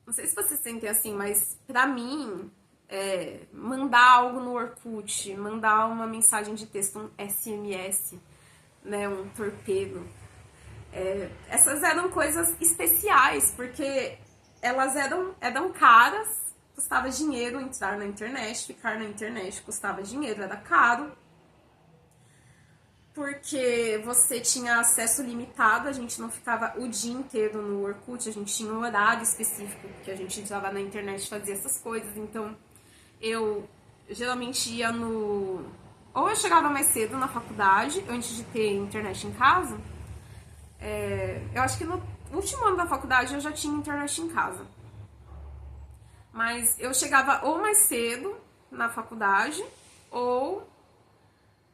não sei se vocês se sentem assim, mas pra mim, mandar algo no Orkut, mandar uma mensagem de texto, um SMS, né, um torpedo, essas eram coisas especiais, porque elas eram caras, custava dinheiro entrar na internet, ficar na internet custava dinheiro, era caro, porque você tinha acesso limitado, a gente não ficava o dia inteiro no Orkut, a gente tinha um horário específico que a gente entrava na internet e fazia essas coisas, então eu geralmente ia no... Ou eu chegava mais cedo na faculdade, antes de ter internet em casa, eu acho que no último ano da faculdade eu já tinha internet em casa, mas eu chegava ou mais cedo na faculdade, ou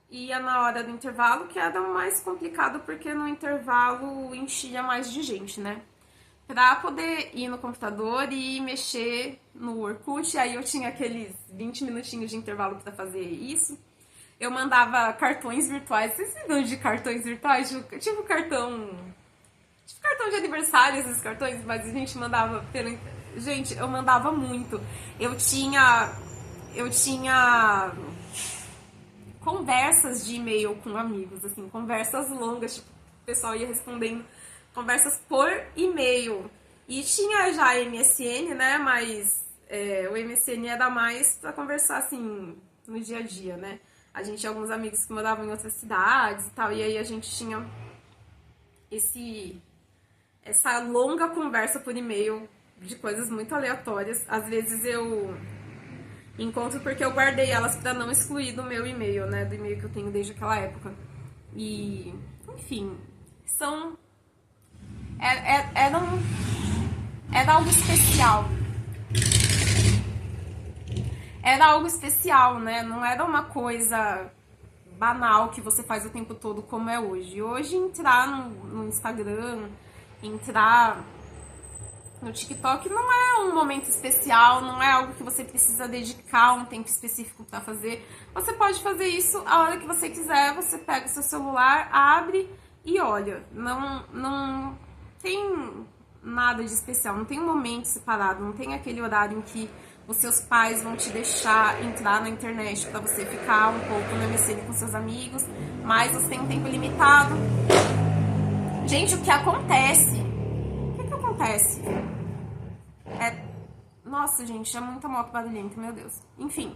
ia na hora do intervalo, que era mais complicado, porque no intervalo enchia mais de gente, né? Pra poder ir no computador e mexer no Orkut, aí eu tinha aqueles 20 minutinhos de intervalo pra fazer isso. Eu mandava cartões virtuais, vocês lembram de cartões virtuais? Tipo cartão de aniversário, esses cartões, mas a gente mandava pelo... Gente, eu mandava muito. Eu tinha conversas de e-mail com amigos, assim, conversas longas, tipo, o pessoal ia respondendo conversas por e-mail. E tinha já MSN, né, mas o MSN era mais pra conversar, assim, no dia a dia, né. A gente tinha alguns amigos que moravam em outras cidades e tal, e aí a gente tinha essa longa conversa por e-mail de coisas muito aleatórias. Às vezes eu encontro porque eu guardei elas pra não excluir do meu e-mail, né? Do e-mail que eu tenho desde aquela época. E, enfim, era algo especial. Era algo especial, né? Não era uma coisa banal que você faz o tempo todo como é hoje. Hoje, entrar no Instagram, entrar no TikTok não é um momento especial, não é algo que você precisa dedicar um tempo específico para fazer. Você pode fazer isso a hora que você quiser, você pega o seu celular, abre e olha. Não tem nada de especial, não tem um momento separado, não tem aquele horário em que os seus pais vão te deixar entrar na internet para você ficar um pouco no MSN com seus amigos, mas você tem um tempo limitado. Gente, o que acontece? O que acontece? Nossa, gente, é muita moto barulhenta, meu Deus. Enfim,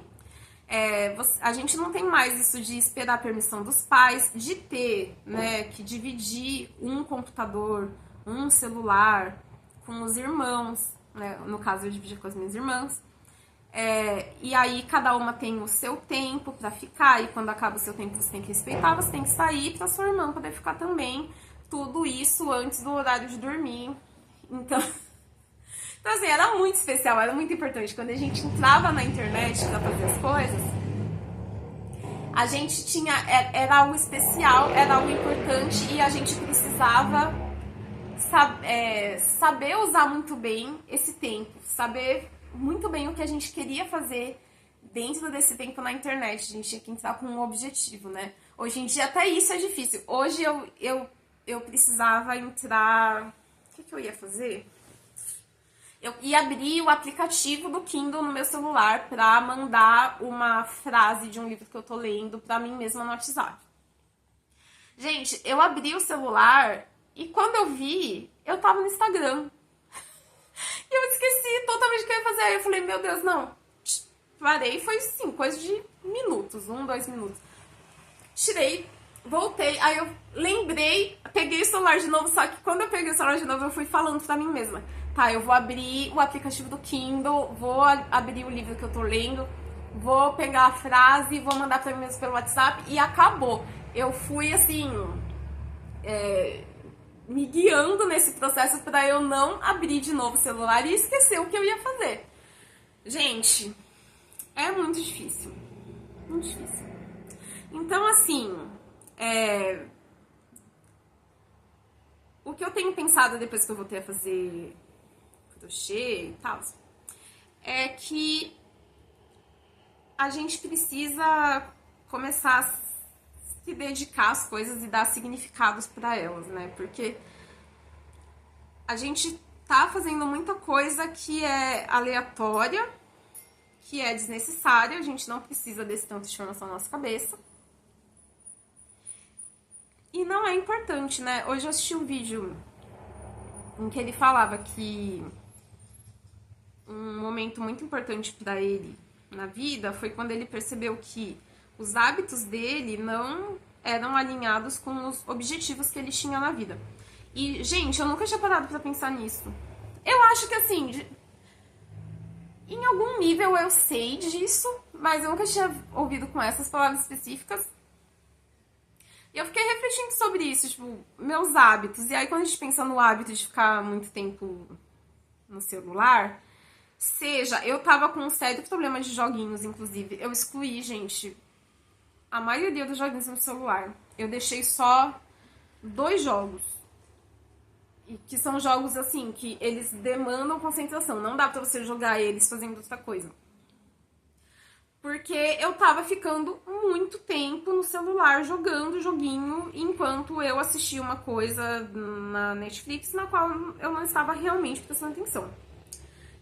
a gente não tem mais isso de esperar a permissão dos pais, de ter, né, que dividir um computador, um celular com os irmãos, né? No caso, eu dividia com as minhas irmãs. E aí cada uma tem o seu tempo pra ficar, e quando acaba o seu tempo você tem que respeitar, você tem que sair pra sua irmã poder ficar também. Tudo isso antes do horário de dormir. Então, então assim, era muito especial, era muito importante. Quando a gente entrava na internet pra fazer as coisas, a gente tinha, era algo especial, era algo importante e a gente precisava saber usar muito bem esse tempo, saber muito bem o que a gente queria fazer dentro desse tempo na internet. A gente tinha que entrar com um objetivo, né? Hoje em dia até isso é difícil. Hoje eu precisava entrar... O que eu ia fazer? Eu ia abrir o aplicativo do Kindle no meu celular pra mandar uma frase de um livro que eu tô lendo pra mim mesma no WhatsApp. Gente, eu abri o celular e quando eu vi, eu tava no Instagram. E eu esqueci totalmente o que eu ia fazer. Aí eu falei, meu Deus, não. Parei, foi assim, coisa de minutos, 2 minutos. Tirei, voltei, aí eu lembrei, peguei o celular de novo, só que quando eu peguei o celular de novo, eu fui falando pra mim mesma. Tá, eu vou abrir o aplicativo do Kindle, vou abrir o livro que eu tô lendo, vou pegar a frase, vou mandar pra mim mesmo pelo WhatsApp e acabou. Eu fui, assim, me guiando nesse processo pra eu não abrir de novo o celular e esquecer o que eu ia fazer. Gente, é muito difícil. Muito difícil. Então, assim, o que eu tenho pensado depois que eu voltei a fazer crochê e tal, é que a gente precisa começar a se dedicar às coisas e dar significados para elas, né? Porque a gente tá fazendo muita coisa que é aleatória, que é desnecessária, a gente não precisa desse tanto de informação na nossa cabeça. E não é importante, né? Hoje eu assisti um vídeo em que ele falava que um momento muito importante para ele na vida foi quando ele percebeu que os hábitos dele não eram alinhados com os objetivos que ele tinha na vida. E, gente, eu nunca tinha parado pra pensar nisso. Eu acho que, assim, em algum nível eu sei disso, mas eu nunca tinha ouvido com essas palavras específicas. E eu fiquei refletindo sobre isso, tipo, meus hábitos. E aí, quando a gente pensa no hábito de ficar muito tempo no celular, eu tava com um sério problema de joguinhos, inclusive. Eu excluí, gente, a maioria dos joguinhos no celular. Eu deixei só 2 jogos. E que são jogos, assim, que eles demandam concentração. Não dá pra você jogar eles fazendo outra coisa. Porque eu tava ficando muito tempo no celular jogando joguinho enquanto eu assistia uma coisa na Netflix na qual eu não estava realmente prestando atenção.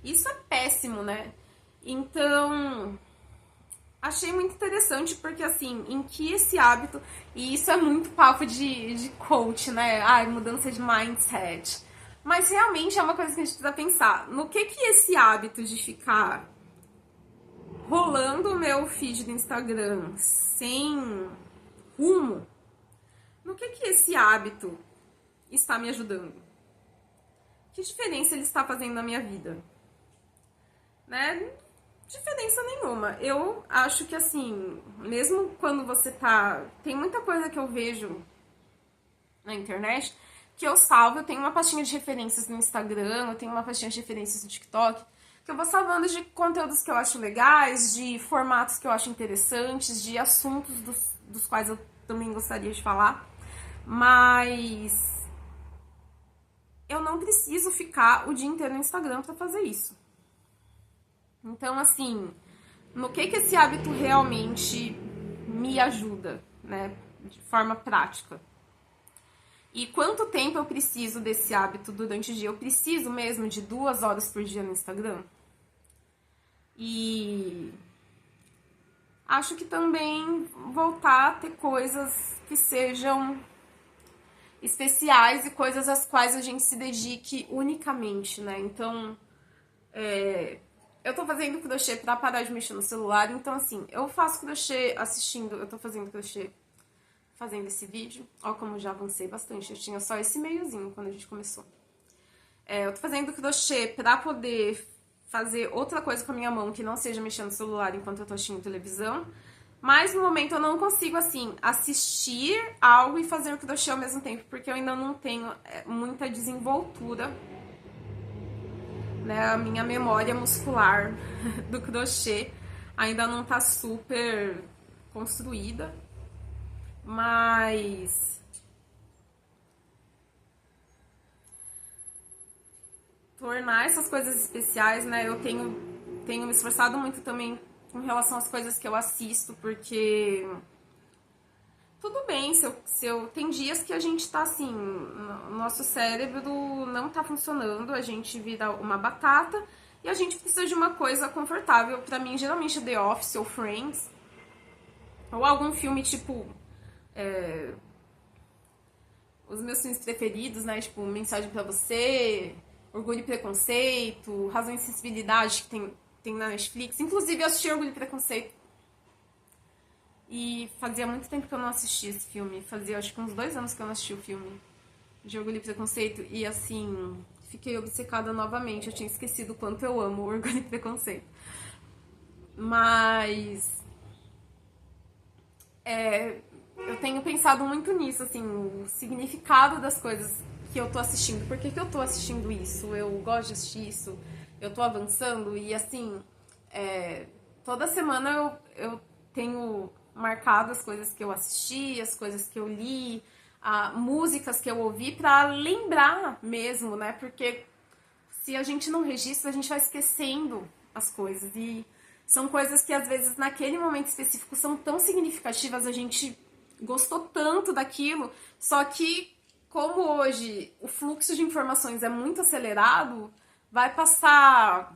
Isso é péssimo, né? Então, achei muito interessante porque, assim, em que esse hábito... E isso é muito papo de coach, né? Ai, mudança de mindset. Mas realmente é uma coisa que a gente precisa pensar. No que esse hábito de ficar rolando o meu feed do Instagram sem rumo, no que esse hábito está me ajudando? Que diferença ele está fazendo na minha vida? Né? Diferença nenhuma. Eu acho que, assim, mesmo quando você tá... Tem muita coisa que eu vejo na internet que eu salvo. Eu tenho uma pastinha de referências no Instagram, eu tenho uma pastinha de referências no TikTok, que eu vou salvando de conteúdos que eu acho legais, de formatos que eu acho interessantes, de assuntos dos quais eu também gostaria de falar. Mas eu não preciso ficar o dia inteiro no Instagram pra fazer isso. Então, assim, no que esse hábito realmente me ajuda, né, de forma prática? E quanto tempo eu preciso desse hábito durante o dia? Eu preciso mesmo de 2 horas por dia no Instagram? E acho que também voltar a ter coisas que sejam especiais e coisas às quais a gente se dedique unicamente, né? Então, eu tô fazendo crochê pra parar de mexer no celular, então assim, eu faço crochê assistindo, eu tô fazendo crochê fazendo esse vídeo. Ó como já avancei bastante, eu tinha só esse meiozinho quando a gente começou. Eu tô fazendo crochê pra poder fazer outra coisa com a minha mão que não seja mexer no celular enquanto eu tô assistindo televisão. Mas no momento eu não consigo, assim, assistir algo e fazer o crochê ao mesmo tempo, porque eu ainda não tenho muita desenvoltura né? A minha memória muscular do crochê ainda não tá super construída, mas tornar essas coisas especiais, né? Eu tenho me esforçado muito também com relação às coisas que eu assisto, porque tudo bem, tem dias que a gente tá assim, nosso cérebro não tá funcionando, a gente vira uma batata e a gente precisa de uma coisa confortável. Pra mim, geralmente The Office ou Friends, ou algum filme tipo os meus filmes preferidos, né? Tipo Mensagem pra Você, Orgulho e Preconceito, Razão e Sensibilidade, que tem na Netflix. Inclusive, eu assisti Orgulho e Preconceito. E fazia muito tempo que eu não assistia esse filme. Fazia acho que uns 2 anos que eu não assisti o filme de Orgulho e Preconceito. E assim, fiquei obcecada novamente. Eu tinha esquecido o quanto eu amo Orgulho e Preconceito. Mas eu tenho pensado muito nisso, assim, o significado das coisas que eu tô assistindo. Por que eu tô assistindo isso? Eu gosto de assistir isso? Eu tô avançando? E assim, toda semana eu tenho marcado as coisas que eu assisti, as coisas que eu li, músicas que eu ouvi pra lembrar mesmo, né? Porque se a gente não registra, a gente vai esquecendo as coisas. E são coisas que às vezes naquele momento específico são tão significativas, a gente gostou tanto daquilo, só que como hoje o fluxo de informações é muito acelerado, vai passar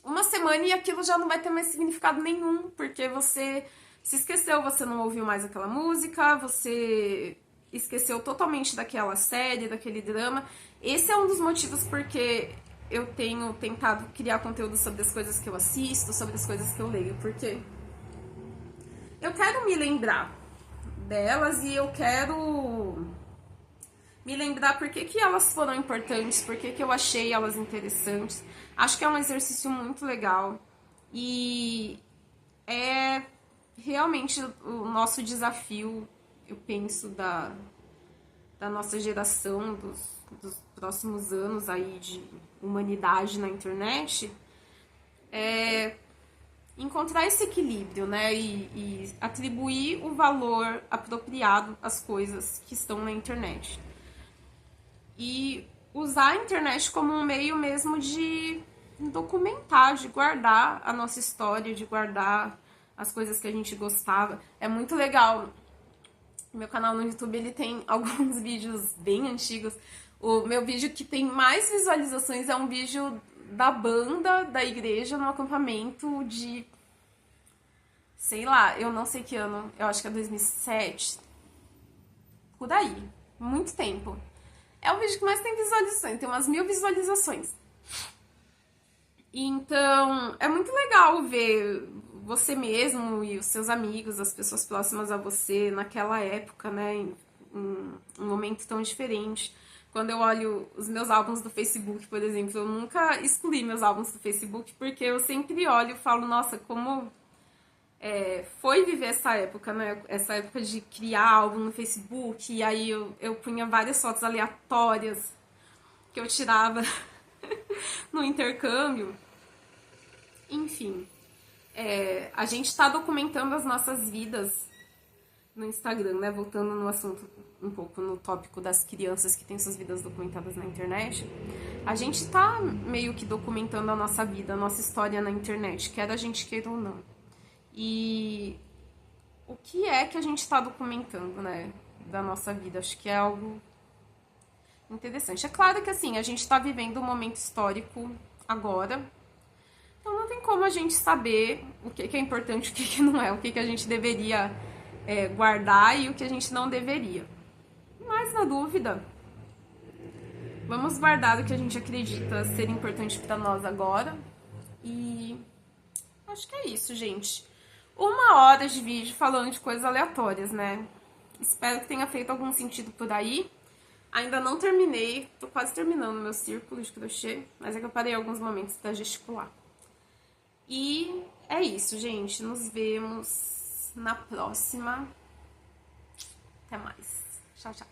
uma semana e aquilo já não vai ter mais significado nenhum, porque você se esqueceu, você não ouviu mais aquela música, você esqueceu totalmente daquela série, daquele drama. Esse é um dos motivos porque eu tenho tentado criar conteúdo sobre as coisas que eu assisto, sobre as coisas que eu leio, porque eu quero me lembrar delas e eu quero me lembrar por que elas foram importantes, por que eu achei elas interessantes. Acho que é um exercício muito legal e é realmente o nosso desafio, eu penso, da nossa geração, dos próximos anos aí de humanidade na internet, é encontrar esse equilíbrio, né? E atribuir o valor apropriado às coisas que estão na internet. E usar a internet como um meio mesmo de documentar, de guardar a nossa história, de guardar as coisas que a gente gostava. É muito legal. Meu canal no YouTube, ele tem alguns vídeos bem antigos. O meu vídeo que tem mais visualizações é um vídeo da banda da igreja no acampamento de, sei lá, eu não sei que ano, eu acho que é 2007. Por aí, muito tempo. É o vídeo que mais tem visualizações, tem umas 1000 visualizações. Então, é muito legal ver você mesmo e os seus amigos, as pessoas próximas a você naquela época, né, em um momento tão diferente. Quando eu olho os meus álbuns do Facebook, por exemplo, eu nunca excluí meus álbuns do Facebook, porque eu sempre olho e falo, nossa, como foi viver essa época, né? Essa época de criar álbum no Facebook, e aí eu punha várias fotos aleatórias que eu tirava no intercâmbio. Enfim, a gente está documentando as nossas vidas no Instagram, né? Voltando no assunto um pouco no tópico das crianças que têm suas vidas documentadas na internet. A gente tá meio que documentando a nossa vida, a nossa história na internet, quer a gente queira ou não. E o que é que a gente está documentando, né, da nossa vida? Acho que é algo interessante. É claro que, assim, a gente está vivendo um momento histórico agora, então não tem como a gente saber o que é importante e o que não é, o que a gente deveria guardar e o que a gente não deveria. Mas, na dúvida, vamos guardar o que a gente acredita ser importante para nós agora. E acho que é isso, gente. 1 hora de vídeo falando de coisas aleatórias, né? Espero que tenha feito algum sentido por aí. Ainda não terminei, tô quase terminando meu círculo de crochê, mas é que eu parei alguns momentos pra gesticular. E é isso, gente. Nos vemos na próxima. Até mais. Tchau, tchau.